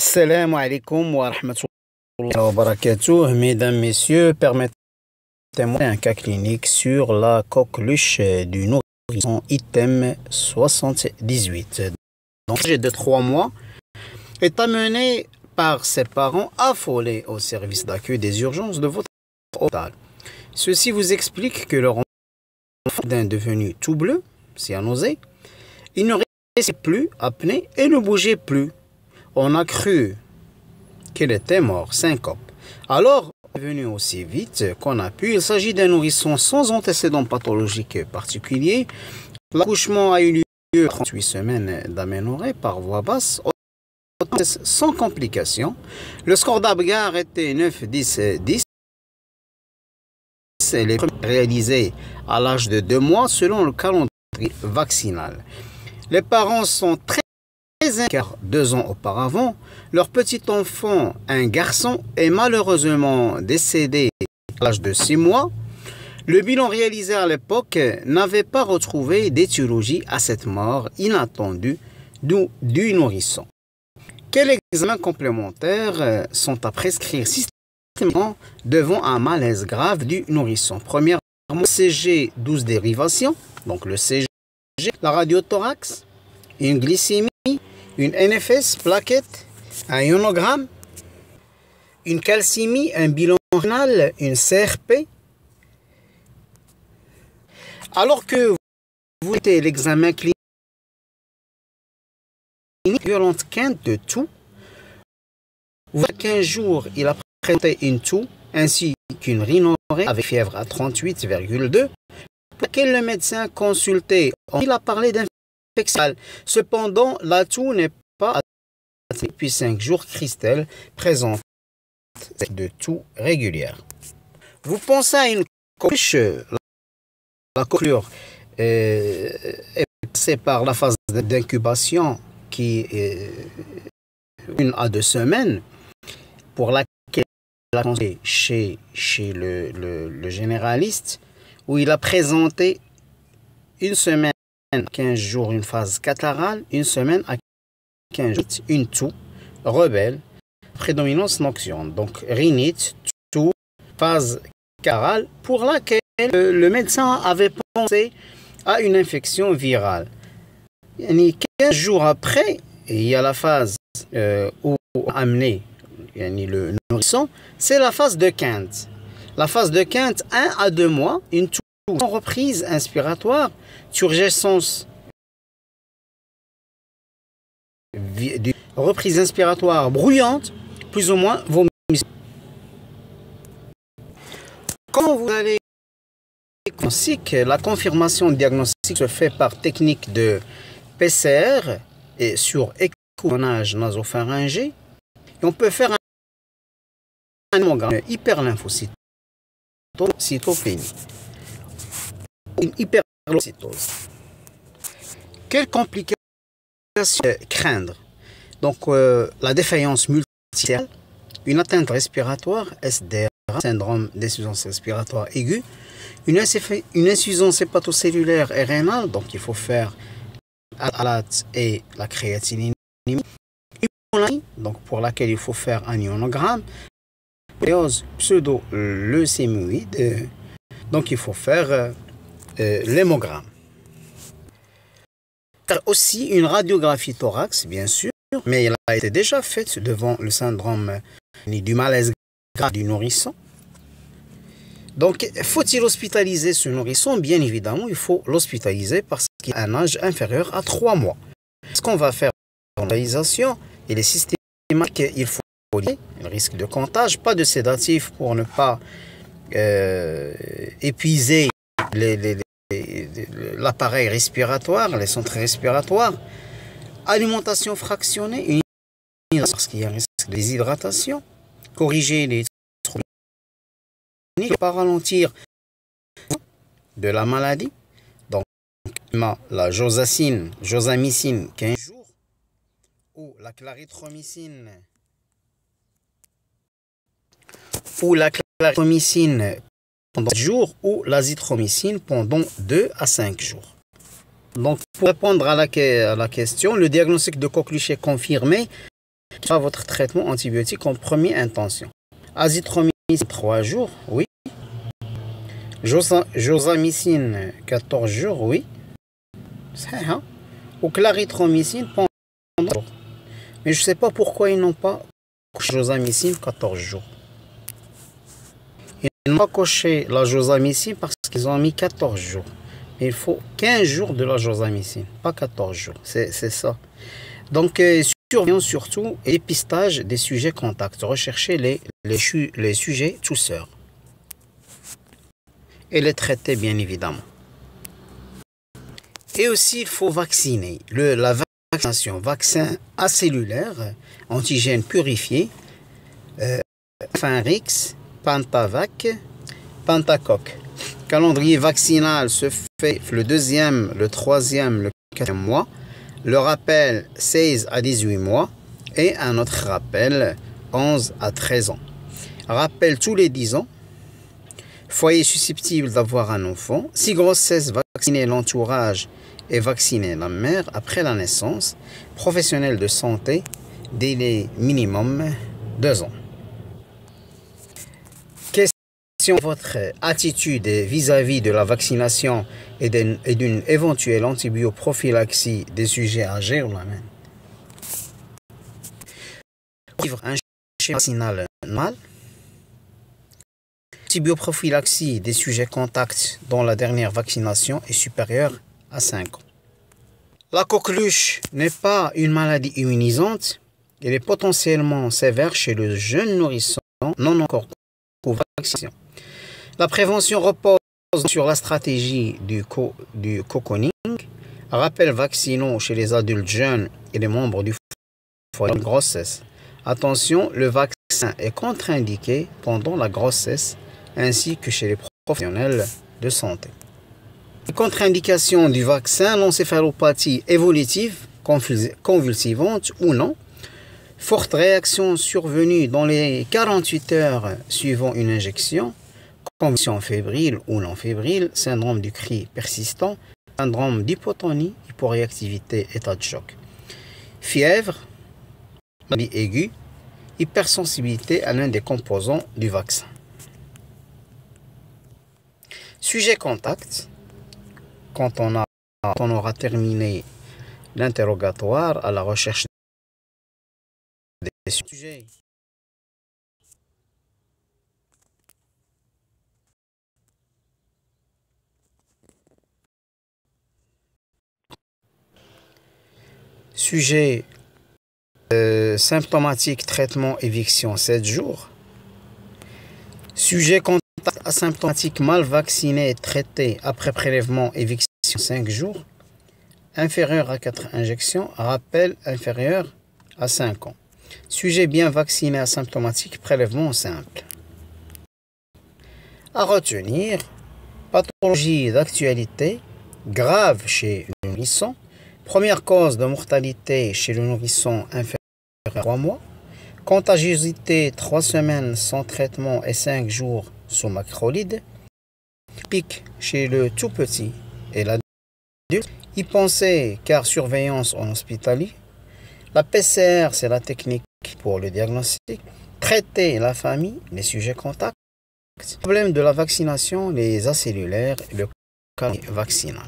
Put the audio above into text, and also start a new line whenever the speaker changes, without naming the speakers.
Salam alaikum wa rahmatullahi wa barakatuh. Mesdames, Messieurs, permettez-moi un cas clinique sur la coqueluche du nourrisson item 78. Donc, l'âge de 3 mois est amené par ses parents affolés au service d'accueil des urgences de votre hôpital. Ceci vous explique que leur enfant est devenu tout bleu, cyanosé. Il ne restait plus apnée et ne bougeait plus. On a cru qu'il était mort, syncope. Alors, il est venu aussi vite qu'on a pu. Il s'agit d'un nourrisson sans antécédent pathologique particulier. L'accouchement a eu lieu 38 semaines d'aménorrhée par voie basse, sans complications. Le score d'Apgar était 9, 10, 10. Les premiers réalisés à l'âge de 2 mois selon le calendrier vaccinal. Les parents sont très car 2 ans auparavant, leur petit enfant, un garçon, est malheureusement décédé à l'âge de 6 mois. Le bilan réalisé à l'époque n'avait pas retrouvé d'étiologie à cette mort inattendue du nourrisson. Quels examens complémentaires sont à prescrire systématiquement devant un malaise grave du nourrisson? Premièrement, CG 12 dérivations, donc le CG, la radiothorax, une glycémie, une NFS, plaquette, un ionogramme, une calcémie, un bilan rénal, une CRP. Alors que vous mettez l'examen clinique, violente quinte de toux, vous avez 15 jours, il a présenté une toux ainsi qu'une rhinorrhée avec fièvre à 38,2, pour laquelle le médecin consulté, il a parlé d'infection. Cependant, la toux n'est pas depuis 5 jours. Christelle présente de toux régulière. Vous pensez à une coqueluche, la coqueluche est passée par la phase d'incubation qui est 1 à 2 semaines, pour laquelle il a consulté chez le généraliste, où il a présenté 1 semaine, 15 jours, une phase catarrhale, 1 semaine à 15 jours, une toux, rebelle, prédominance nocturne. Donc, rhinite, toux, phase catarrhale, pour laquelle le médecin avait pensé à une infection virale. 15 jours après, il y a la phase où amené le nourrisson, c'est la phase de quinte. La phase de quinte, 1 à 2 mois, une toux en reprise inspiratoire, turgescence, reprise inspiratoire bruyante, plus ou moins vomissement. Quand vous allez diagnostic, la confirmation diagnostique se fait par technique de PCR et sur échouage nasopharyngé. Et on peut faire un hémogramme hyperlymphocytopénie, une hyperlymphocytose. Quelles complications craindre? Donc, la défaillance multisystème, une atteinte respiratoire, SDRA, syndrome d'insuffisance respiratoire aiguë, une insuffisance hépatocellulaire et rénale, donc il faut faire la et la créatinémie, donc pour laquelle il faut faire un ionogramme, pseudo-leucémioïde, donc il faut faire l'hémogramme. Aussi une radiographie thorax, bien sûr, mais elle a été déjà faite devant le syndrome du malaise grave du nourrisson. Donc, faut-il hospitaliser ce nourrisson? Bien évidemment, il faut l'hospitaliser parce qu'il a un âge inférieur à 3 mois. Ce qu'on va faire dans l'hospitalisation, il est systématique, il faut le risque de contagion, pas de sédatif pour ne pas épuiser l'appareil respiratoire, les centres respiratoires, alimentation fractionnée, parce qu'il y a un risque de déshydratation, corriger les pas ralentir de la maladie, donc la josamycine 15 jours, ou la clarithromycine pendant 10 jours, ou l'azithromycine pendant 2 à 5 jours. Donc, pour répondre à la question, le diagnostic de coqueluche est confirmé à votre traitement antibiotique en première intention. Azithromycine 3 jours, oui. Josamycine 14 jours, oui. Ça, ou clarithromycine pendant 2 jours. Mais je ne sais pas pourquoi ils n'ont pas coché josamycine 14 jours. Ils n'ont pas coché la josamycine parce qu'ils ont mis 14 jours. Mais il faut 15 jours de la josamycine, pas 14 jours. C'est ça. Donc, surveillons surtout et dépistage des sujets contacts. Recherchez les sujets tousseurs. Et les traiter, bien évidemment. Et aussi, il faut vacciner. La vaccination, vaccin acellulaire, antigène purifié, Finrix, Pantavac, Pentacoque. Calendrier vaccinal se fait le 2e, le 3e, le 4e mois. Le rappel 16 à 18 mois et un autre rappel 11 à 13 ans. Rappel tous les 10 ans. Foyer susceptible d'avoir un enfant. Si grossesse, vacciner l'entourage et vacciner la mère après la naissance. Professionnel de santé, délai minimum 2 ans. Question: votre attitude vis-à-vis de la vaccination et d'une éventuelle antibioprophylaxie des sujets âgés. Suivre un schéma vaccinal normal. Antibioprophylaxie des sujets contacts dont la dernière vaccination est supérieure à 5 ans. La coqueluche n'est pas une maladie immunisante. Elle est potentiellement sévère chez le jeune nourrisson non encore couvert de vaccination. La prévention repose sur la stratégie du cocooning, rappel vaccinaux chez les adultes jeunes et les membres du foyer de grossesse. Attention, le vaccin est contre-indiqué pendant la grossesse ainsi que chez les professionnels de santé. Les contre-indications du vaccin: l'encéphalopathie évolutive, convulsivante ou non, forte réaction survenue dans les 48 heures suivant une injection, convulsion fébrile ou non fébrile, syndrome du cri persistant, syndrome d'hypotonie, hyporéactivité, état de choc, fièvre, maladie aiguë, hypersensibilité à l'un des composants du vaccin. Sujet contact: quand on aura terminé l'interrogatoire à la recherche des sujets. Sujet symptomatique, traitement, éviction 7 jours. Sujet contact asymptomatique mal vacciné, traité après prélèvement, éviction 5 jours. Inférieur à 4 injections, rappel inférieur à 5 ans. Sujet bien vacciné asymptomatique, prélèvement simple. À retenir: pathologie d'actualité grave chez le nourrisson. Première cause de mortalité chez le nourrisson inférieur à 3 mois. Contagiosité 3 semaines sans traitement et 5 jours sous macrolide. Pic chez le tout petit et l'adulte. Y penser car surveillance en hospitalier. La PCR, c'est la technique pour le diagnostic. Traiter la famille, les sujets contacts. Problème de la vaccination, les acellulaires et le cas vaccinal.